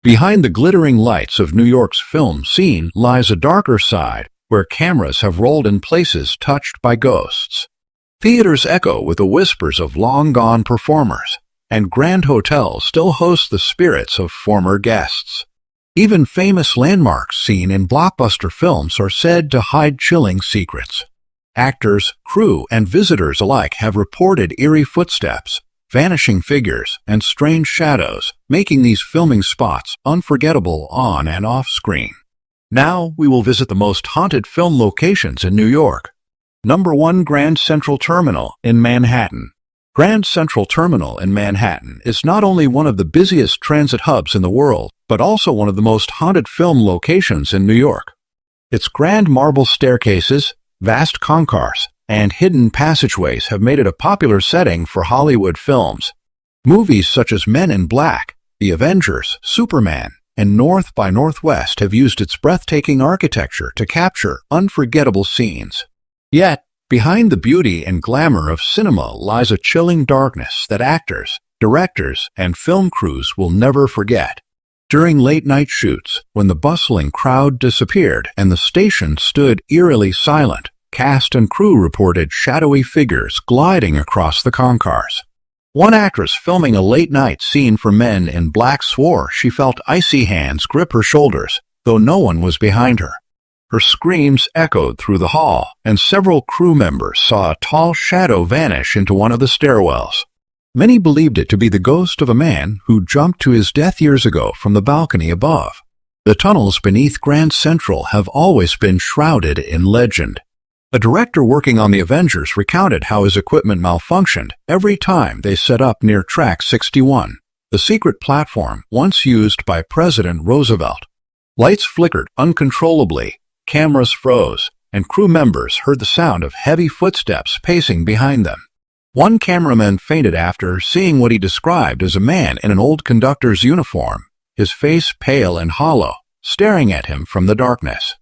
Behind the glittering lights of New York's film scene lies a darker side, where cameras have rolled in places touched by ghosts. Theaters echo with the whispers of long-gone performers, and grand hotels still host the spirits of former guests. Even famous landmarks seen in blockbuster films are said to hide chilling secrets. Actors, crew, and visitors alike have reported eerie footsteps, vanishing figures, and strange shadows, making these filming spots unforgettable on and off screen. Now we will visit the most haunted film locations in New York. Number 1. Grand Central Terminal in Manhattan. Grand Central Terminal in Manhattan is not only one of the busiest transit hubs in the world, but also one of the most haunted film locations in New York. Its grand marble staircases, vast concourse, and hidden passageways have made it a popular setting for Hollywood films. Movies such as Men in Black, The Avengers, Superman, and North by Northwest have used its breathtaking architecture to capture unforgettable scenes. Yet, behind the beauty and glamour of cinema lies a chilling darkness that actors, directors, and film crews will never forget. During late-night shoots, when the bustling crowd disappeared and the station stood eerily silent, cast and crew reported shadowy figures gliding across the concourse. One actress filming a late-night scene for Men in Black swore she felt icy hands grip her shoulders, though no one was behind her. Her screams echoed through the hall, and several crew members saw a tall shadow vanish into one of the stairwells. Many believed it to be the ghost of a man who jumped to his death years ago from the balcony above. The tunnels beneath Grand Central have always been shrouded in legend. A director working on The Avengers recounted how his equipment malfunctioned every time they set up near Track 61, the secret platform once used by President Roosevelt. Lights flickered uncontrollably, cameras froze, and crew members heard the sound of heavy footsteps pacing behind them. One cameraman fainted after seeing what he described as a man in an old conductor's uniform, his face pale and hollow, staring at him from the darkness.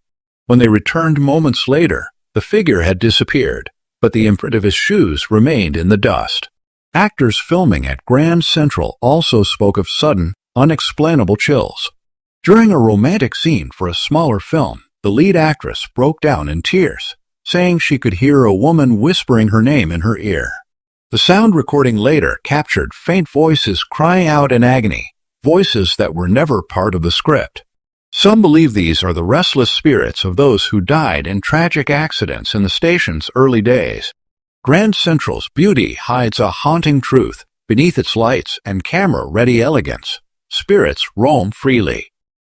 When they returned moments later, the figure had disappeared, but the imprint of his shoes remained in the dust. Actors filming at Grand Central also spoke of sudden, unexplainable chills. During a romantic scene for a smaller film, the lead actress broke down in tears, saying she could hear a woman whispering her name in her ear. The sound recording later captured faint voices crying out in agony, voices that were never part of the script. Some believe these are the restless spirits of those who died in tragic accidents in the station's early days. Grand Central's beauty hides a haunting truth. Beneath its lights and camera-ready elegance, spirits roam freely.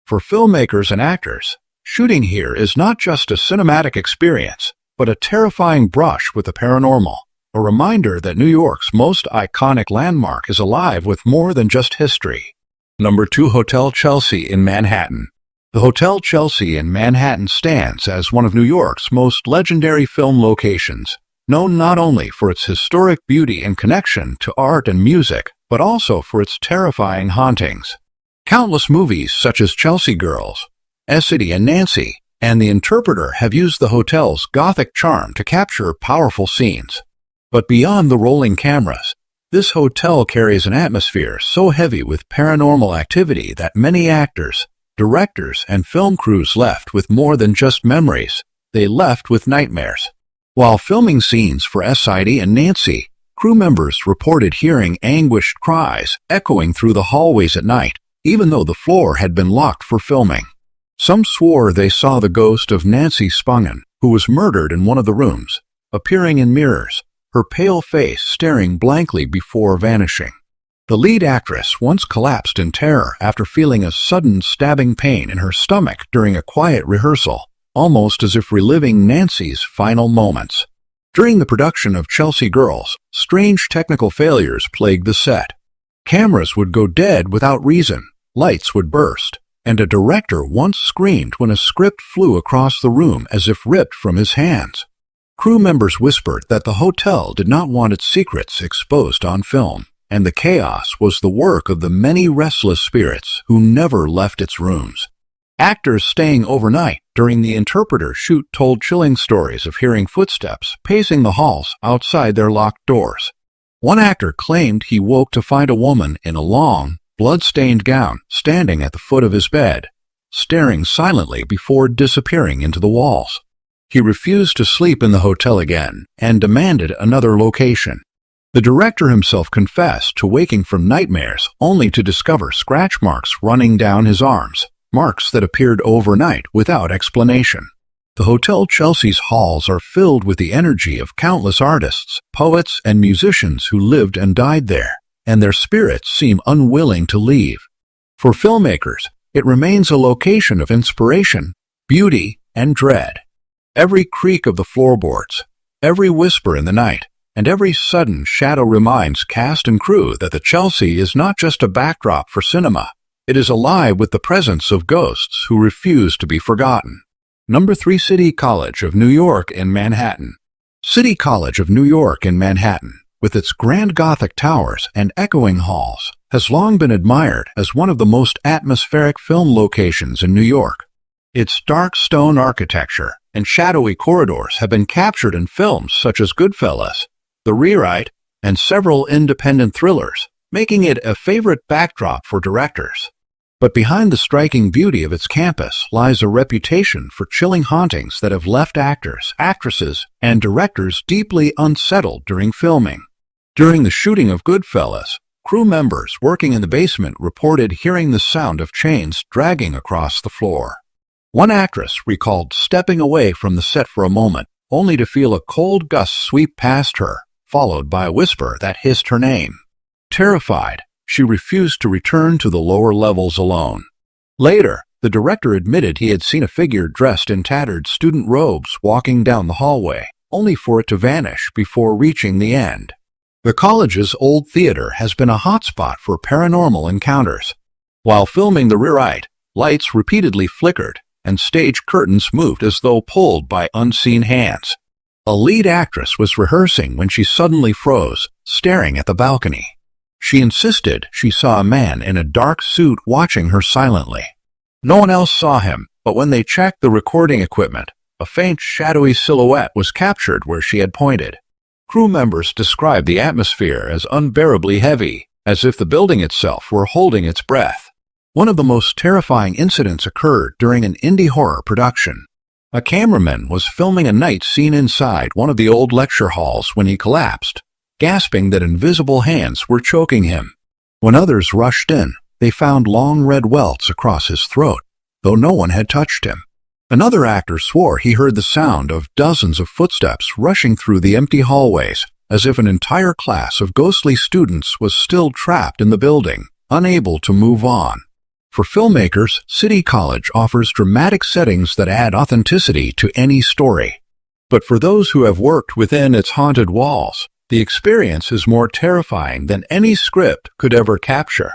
For filmmakers and actors, shooting here is not just a cinematic experience, but a terrifying brush with the paranormal, a reminder that New York's most iconic landmark is alive with more than just history. Number 2. Hotel Chelsea in Manhattan. The Hotel Chelsea in Manhattan stands as one of New York's most legendary film locations, known not only for its historic beauty and connection to art and music, but also for its terrifying hauntings. Countless movies such as Chelsea Girls, Essity and Nancy, and The Interpreter have used the hotel's gothic charm to capture powerful scenes. But beyond the rolling cameras, this hotel carries an atmosphere so heavy with paranormal activity that many actors, directors, and film crews left with more than just memories. They left with nightmares. While filming scenes for Essity and Nancy, crew members reported hearing anguished cries echoing through the hallways at night, even though the floor had been locked for filming. Some swore they saw the ghost of Nancy Spungen, who was murdered in one of the rooms, appearing in mirrors, her pale face staring blankly before vanishing. The lead actress once collapsed in terror after feeling a sudden stabbing pain in her stomach during a quiet rehearsal, almost as if reliving Nancy's final moments. During the production of Chelsea Girls, strange technical failures plagued the set. Cameras would go dead without reason, lights would burst, and a director once screamed when a script flew across the room as if ripped from his hands. Crew members whispered that the hotel did not want its secrets exposed on film, and the chaos was the work of the many restless spirits who never left its rooms. Actors staying overnight during The Interpreter shoot told chilling stories of hearing footsteps pacing the halls outside their locked doors. One actor claimed he woke to find a woman in a long, blood-stained gown, standing at the foot of his bed, staring silently before disappearing into the walls. He refused to sleep in the hotel again and demanded another location. The director himself confessed to waking from nightmares only to discover scratch marks running down his arms, marks that appeared overnight without explanation. The Hotel Chelsea's halls are filled with the energy of countless artists, poets, and musicians who lived and died there, and their spirits seem unwilling to leave. For filmmakers, it remains a location of inspiration, beauty, and dread. Every creak of the floorboards, every whisper in the night, and every sudden shadow reminds cast and crew that the Chelsea is not just a backdrop for cinema. It is alive with the presence of ghosts who refuse to be forgotten. Number 3. City College of New York in Manhattan. City College of New York in Manhattan, with its grand Gothic towers and echoing halls, has long been admired as one of the most atmospheric film locations in New York. Its dark stone architecture and shadowy corridors have been captured in films such as Goodfellas, The Rewrite, and several independent thrillers, making it a favorite backdrop for directors. But behind the striking beauty of its campus lies a reputation for chilling hauntings that have left actors, actresses, and directors deeply unsettled during filming. During the shooting of Goodfellas, crew members working in the basement reported hearing the sound of chains dragging across the floor. One actress recalled stepping away from the set for a moment, only to feel a cold gust sweep past her, followed by a whisper that hissed her name. Terrified, she refused to return to the lower levels alone. Later, the director admitted he had seen a figure dressed in tattered student robes walking down the hallway, only for it to vanish before reaching the end. The college's old theater has been a hotspot for paranormal encounters. While filming The Rewrite, lights repeatedly flickered, and stage curtains moved as though pulled by unseen hands. A lead actress was rehearsing when she suddenly froze, staring at the balcony. She insisted she saw a man in a dark suit watching her silently. No one else saw him, but when they checked the recording equipment, a faint shadowy silhouette was captured where she had pointed. Crew members described the atmosphere as unbearably heavy, as if the building itself were holding its breath. One of the most terrifying incidents occurred during an indie horror production. A cameraman was filming a night scene inside one of the old lecture halls when he collapsed, gasping that invisible hands were choking him. When others rushed in, they found long red welts across his throat, though no one had touched him. Another actor swore he heard the sound of dozens of footsteps rushing through the empty hallways, as if an entire class of ghostly students was still trapped in the building, unable to move on. For filmmakers, City College offers dramatic settings that add authenticity to any story. But for those who have worked within its haunted walls, the experience is more terrifying than any script could ever capture.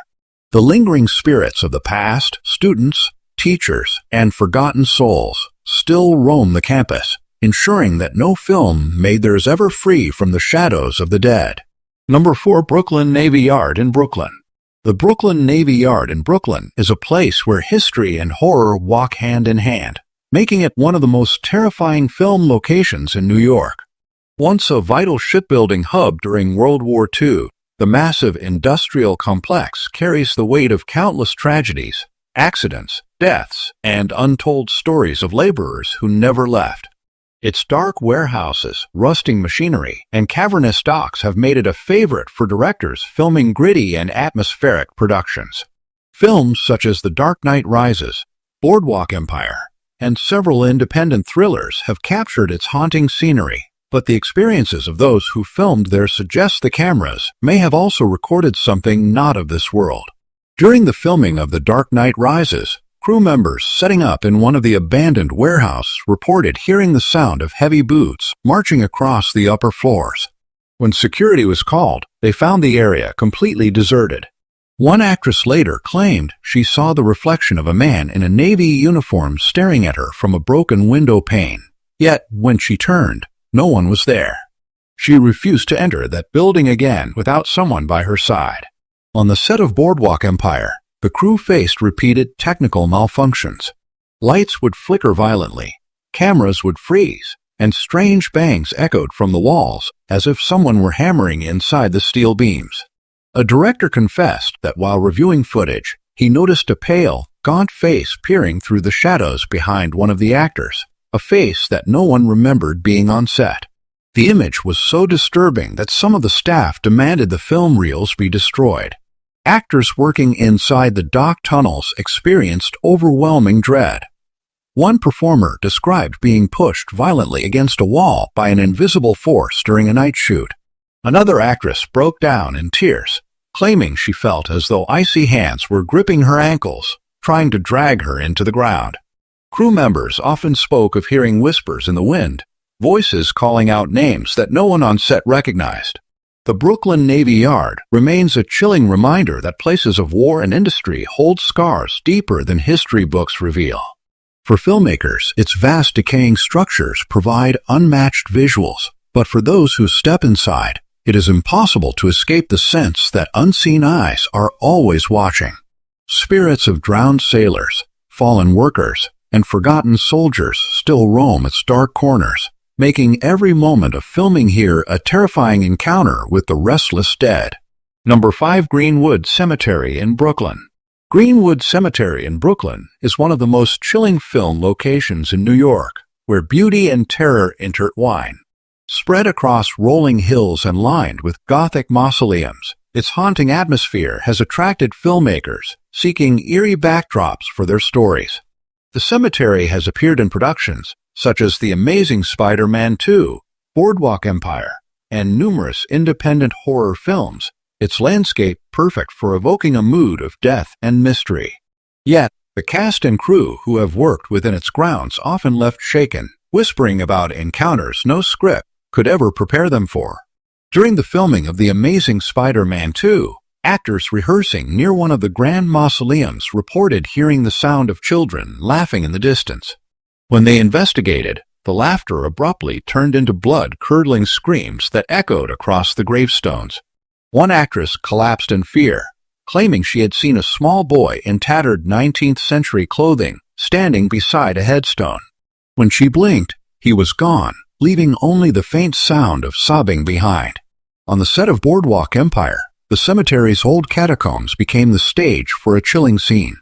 The lingering spirits of the past, students, teachers, and forgotten souls still roam the campus, ensuring that no film made theirs ever free from the shadows of the dead. Number 4. Brooklyn Navy Yard in Brooklyn. The Brooklyn Navy Yard in Brooklyn is a place where history and horror walk hand in hand, making it one of the most terrifying film locations in New York. Once a vital shipbuilding hub during World War II, the massive industrial complex carries the weight of countless tragedies, accidents, deaths, and untold stories of laborers who never left. Its dark warehouses, rusting machinery, and cavernous docks have made it a favorite for directors filming gritty and atmospheric productions. Films such as The Dark Knight Rises, Boardwalk Empire, and several independent thrillers have captured its haunting scenery. But the experiences of those who filmed there suggest the cameras may have also recorded something not of this world. During the filming of The Dark Knight Rises, crew members setting up in one of the abandoned warehouses reported hearing the sound of heavy boots marching across the upper floors. When security was called, they found the area completely deserted. One actress later claimed she saw the reflection of a man in a Navy uniform staring at her from a broken window pane. Yet, when she turned, no one was there. She refused to enter that building again without someone by her side. On the set of Boardwalk Empire, the crew faced repeated technical malfunctions. Lights would flicker violently, cameras would freeze, and strange bangs echoed from the walls as if someone were hammering inside the steel beams. A director confessed that while reviewing footage, he noticed a pale, gaunt face peering through the shadows behind one of the actors, a face that no one remembered being on set. The image was so disturbing that some of the staff demanded the film reels be destroyed. Actors working inside the dock tunnels experienced overwhelming dread. One performer described being pushed violently against a wall by an invisible force during a night shoot. Another actress broke down in tears, claiming she felt as though icy hands were gripping her ankles, trying to drag her into the ground. Crew members often spoke of hearing whispers in the wind, voices calling out names that no one on set recognized. The Brooklyn Navy Yard remains a chilling reminder that places of war and industry hold scars deeper than history books reveal. For filmmakers, its vast decaying structures provide unmatched visuals, but for those who step inside, it is impossible to escape the sense that unseen eyes are always watching. Spirits of drowned sailors, fallen workers, and forgotten soldiers still roam its dark corners, making every moment of filming here a terrifying encounter with the restless dead. Number 5. Greenwood Cemetery in Brooklyn. Greenwood Cemetery in Brooklyn is one of the most chilling film locations in New York, where beauty and terror intertwine. Spread across rolling hills and lined with Gothic mausoleums, its haunting atmosphere has attracted filmmakers seeking eerie backdrops for their stories. The cemetery has appeared in productions such as The Amazing Spider-Man 2, Boardwalk Empire, and numerous independent horror films, its landscape perfect for evoking a mood of death and mystery. Yet, the cast and crew who have worked within its grounds often left shaken, whispering about encounters no script could ever prepare them for. During the filming of The Amazing Spider-Man 2, actors rehearsing near one of the grand mausoleums reported hearing the sound of children laughing in the distance. When they investigated, the laughter abruptly turned into blood-curdling screams that echoed across the gravestones. One actress collapsed in fear, claiming she had seen a small boy in tattered 19th-century clothing standing beside a headstone. When she blinked, he was gone, leaving only the faint sound of sobbing behind. On the set of Boardwalk Empire, the cemetery's old catacombs became the stage for a chilling scene.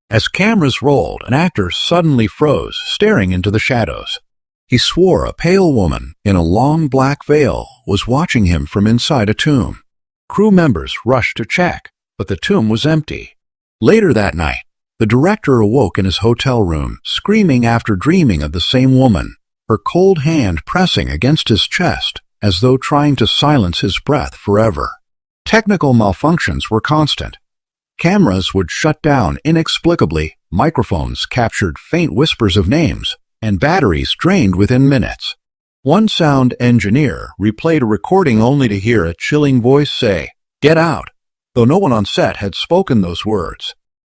As cameras rolled, an actor suddenly froze, staring into the shadows. He swore a pale woman in a long black veil was watching him from inside a tomb. Crew members rushed to check, but the tomb was empty. Later that night, the director awoke in his hotel room, screaming after dreaming of the same woman, her cold hand pressing against his chest as though trying to silence his breath forever. Technical malfunctions were constant. Cameras would shut down inexplicably, microphones captured faint whispers of names, and batteries drained within minutes. One sound engineer replayed a recording only to hear a chilling voice say, "Get out," though no one on set had spoken those words.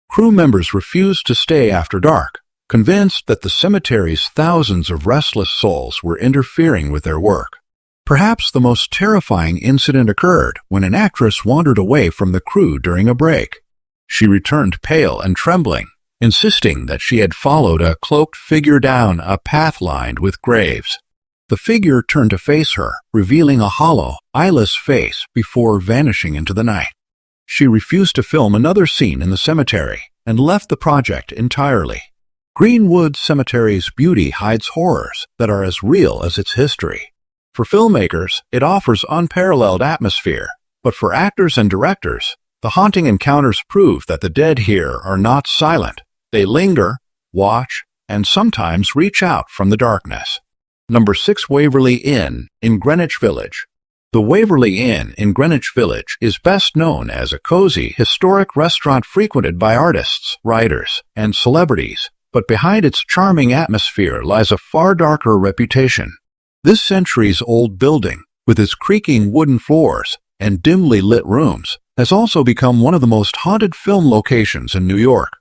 Crew members refused to stay after dark, convinced that the cemetery's thousands of restless souls were interfering with their work. Perhaps the most terrifying incident occurred when an actress wandered away from the crew during a break. She returned pale and trembling, insisting that she had followed a cloaked figure down a path lined with graves. The figure turned to face her, revealing a hollow, eyeless face before vanishing into the night. She refused to film another scene in the cemetery and left the project entirely. Greenwood Cemetery's beauty hides horrors that are as real as its history. For filmmakers, it offers unparalleled atmosphere, but for actors and directors, the haunting encounters prove that the dead here are not silent. They linger, watch, and sometimes reach out from the darkness. Number 6. Waverly Inn in Greenwich Village. The Waverly Inn in Greenwich Village is best known as a cozy, historic restaurant frequented by artists, writers, and celebrities, but behind its charming atmosphere lies a far darker reputation. This centuries-old building, with its creaking wooden floors and dimly lit rooms, has also become one of the most haunted film locations in New York.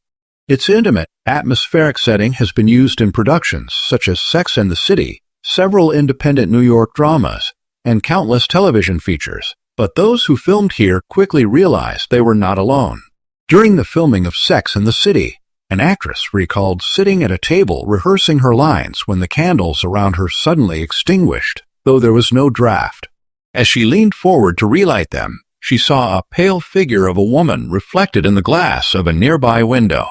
Its intimate, atmospheric setting has been used in productions such as Sex and the City, several independent New York dramas, and countless television features, but those who filmed here quickly realized they were not alone. During the filming of Sex and the City, an actress recalled sitting at a table rehearsing her lines when the candles around her suddenly extinguished, though there was no draft. As she leaned forward to relight them, she saw a pale figure of a woman reflected in the glass of a nearby window.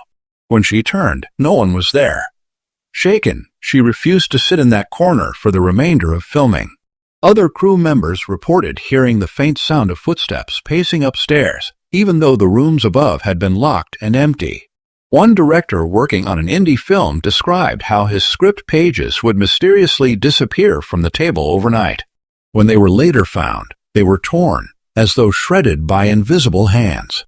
When she turned, no one was there. Shaken, she refused to sit in that corner for the remainder of filming. Other crew members reported hearing the faint sound of footsteps pacing upstairs, even though the rooms above had been locked and empty. One director working on an indie film described how his script pages would mysteriously disappear from the table overnight. When they were later found, they were torn, as though shredded by invisible hands.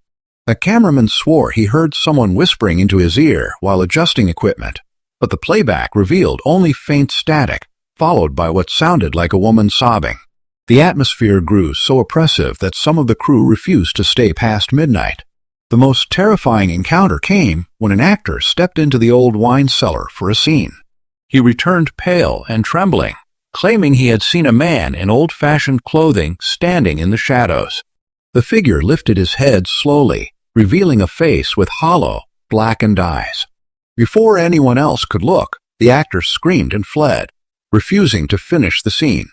A cameraman swore he heard someone whispering into his ear while adjusting equipment, but the playback revealed only faint static, followed by what sounded like a woman sobbing. The atmosphere grew so oppressive that some of the crew refused to stay past midnight. The most terrifying encounter came when an actor stepped into the old wine cellar for a scene. He returned pale and trembling, claiming he had seen a man in old-fashioned clothing standing in the shadows. The figure lifted his head slowly, revealing a face with hollow, blackened eyes. Before anyone else could look, the actor screamed and fled, refusing to finish the scene.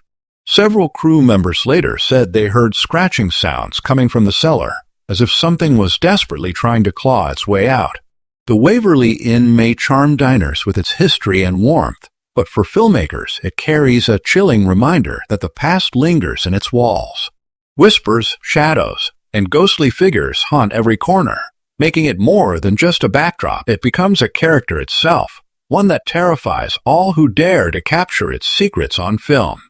Several crew members later said they heard scratching sounds coming from the cellar, as if something was desperately trying to claw its way out. The Waverly Inn may charm diners with its history and warmth, but for filmmakers it carries a chilling reminder that the past lingers in its walls. Whispers, shadows, and ghostly figures haunt every corner, making it more than just a backdrop. It becomes a character itself, one that terrifies all who dare to capture its secrets on film.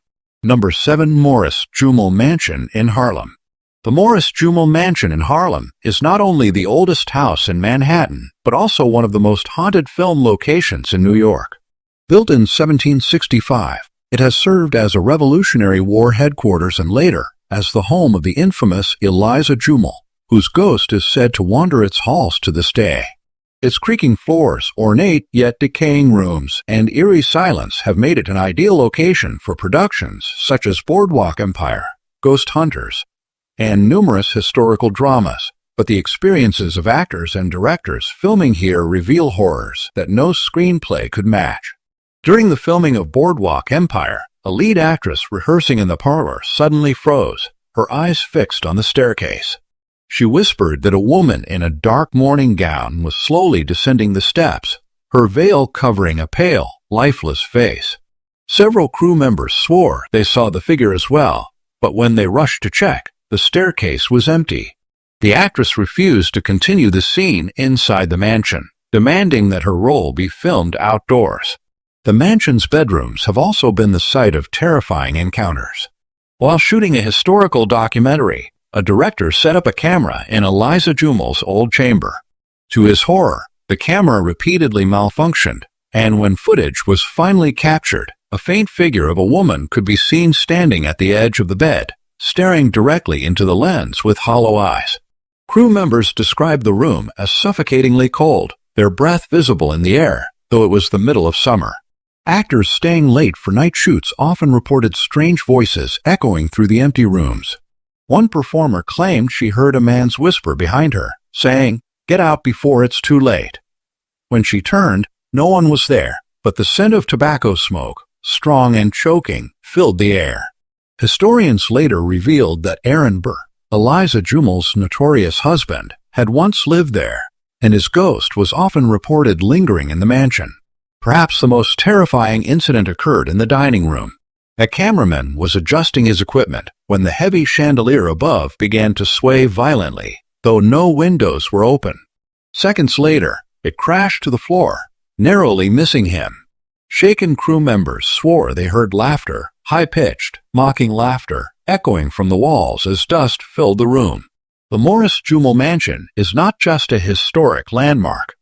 Number 7. Morris-Jumel Mansion in Harlem. The Morris-Jumel Mansion in Harlem is not only the oldest house in Manhattan, but also one of the most haunted film locations in New York. Built in 1765, it has served as a Revolutionary War headquarters and later as the home of the infamous Eliza Jumel, whose ghost is said to wander its halls to this day. Its creaking floors, ornate yet decaying rooms, and eerie silence have made it an ideal location for productions such as Boardwalk Empire, Ghost Hunters, and numerous historical dramas. But the experiences of actors and directors filming here reveal horrors that no screenplay could match. During the filming of Boardwalk Empire, a lead actress rehearsing in the parlor suddenly froze, her eyes fixed on the staircase. She whispered that a woman in a dark morning gown was slowly descending the steps, her veil covering a pale, lifeless face. Several crew members swore they saw the figure as well, but when they rushed to check, the staircase was empty. The actress refused to continue the scene inside the mansion, demanding that her role be filmed outdoors. The mansion's bedrooms have also been the site of terrifying encounters. While shooting a historical documentary, a director set up a camera in Eliza Jumel's old chamber. To his horror, the camera repeatedly malfunctioned, and when footage was finally captured, a faint figure of a woman could be seen standing at the edge of the bed, staring directly into the lens with hollow eyes. Crew members described the room as suffocatingly cold, their breath visible in the air, though it was the middle of summer. Actors staying late for night shoots often reported strange voices echoing through the empty rooms. One performer claimed she heard a man's whisper behind her, saying, "Get out before it's too late." When she turned, no one was there, but the scent of tobacco smoke, strong and choking, filled the air. Historians later revealed that Aaron Burr, Eliza Jumel's notorious husband, had once lived there, and his ghost was often reported lingering in the mansion. Perhaps the most terrifying incident occurred in the dining room. A cameraman was adjusting his equipment when the heavy chandelier above began to sway violently, though no windows were open. Seconds later, it crashed to the floor, narrowly missing him. Shaken crew members swore they heard laughter, high-pitched, mocking laughter, echoing from the walls as dust filled the room. The Morris-Jumel Mansion is not just a historic landmark.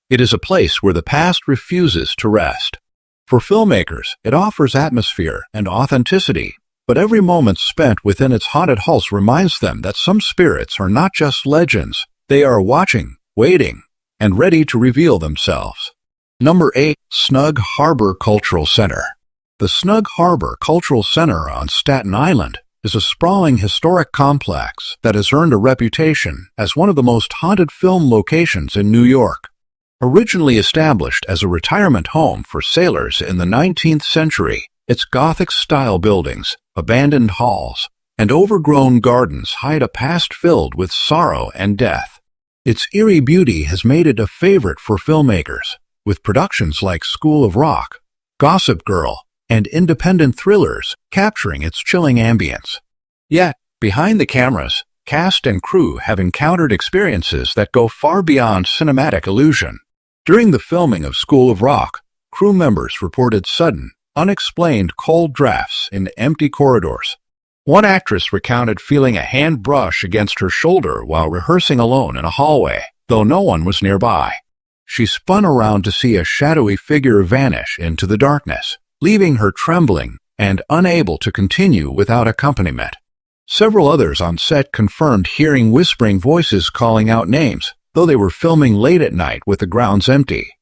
It is a place where the past refuses to rest. For filmmakers, it offers atmosphere and authenticity, but every moment spent within its haunted halls reminds them that some spirits are not just legends, they are watching, waiting, and ready to reveal themselves. Number 8. Snug Harbor Cultural Center. The Snug Harbor Cultural Center on Staten Island is a sprawling historic complex that has earned a reputation as one of the most haunted film locations in New York. Originally established as a retirement home for sailors in the 19th century, its Gothic-style buildings, abandoned halls, and overgrown gardens hide a past filled with sorrow and death. Its eerie beauty has made it a favorite for filmmakers, with productions like School of Rock, Gossip Girl, and independent thrillers capturing its chilling ambience. Yet, behind the cameras, cast and crew have encountered experiences that go far beyond cinematic illusion. During the filming of School of Rock, crew members reported sudden, unexplained cold drafts in empty corridors. One actress recounted feeling a hand brush against her shoulder while rehearsing alone in a hallway, though no one was nearby. She spun around to see a shadowy figure vanish into the darkness, leaving her trembling and unable to continue without accompaniment. Several others on set confirmed hearing whispering voices calling out names, though they were filming late at night with the grounds empty.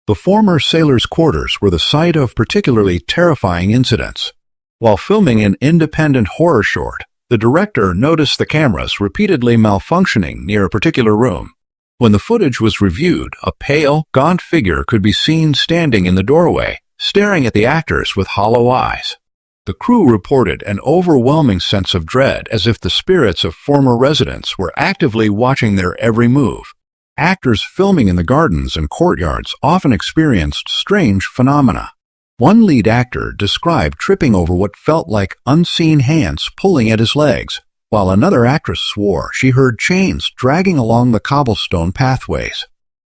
The former sailors' quarters were the site of particularly terrifying incidents. While filming an independent horror short, the director noticed the cameras repeatedly malfunctioning near a particular room. When the footage was reviewed, a pale, gaunt figure could be seen standing in the doorway, staring at the actors with hollow eyes. The crew reported an overwhelming sense of dread, as if the spirits of former residents were actively watching their every move. Actors filming in the gardens and courtyards often experienced strange phenomena. One lead actor described tripping over what felt like unseen hands pulling at his legs, while another actress swore she heard chains dragging along the cobblestone pathways.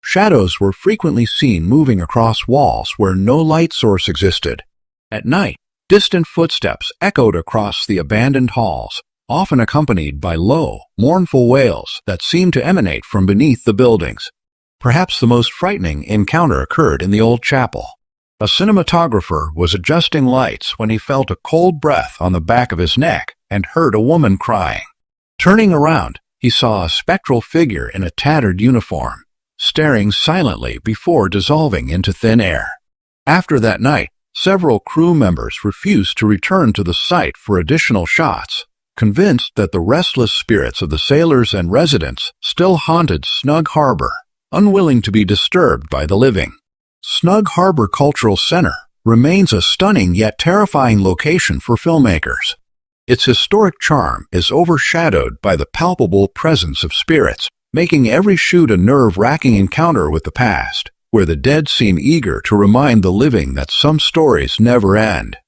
Shadows were frequently seen moving across walls where no light source existed. At night, distant footsteps echoed across the abandoned halls, often accompanied by low, mournful wails that seemed to emanate from beneath the buildings. Perhaps the most frightening encounter occurred in the old chapel. A cinematographer was adjusting lights when he felt a cold breath on the back of his neck and heard a woman crying. Turning around, he saw a spectral figure in a tattered uniform, staring silently before dissolving into thin air. After that night, several crew members refused to return to the site for additional shots, convinced that the restless spirits of the sailors and residents still haunted Snug Harbor, unwilling to be disturbed by the living. Snug Harbor Cultural Center remains a stunning yet terrifying location for filmmakers. Its historic charm is overshadowed by the palpable presence of spirits, making every shoot a nerve-wracking encounter with the past, where the dead seem eager to remind the living that some stories never end.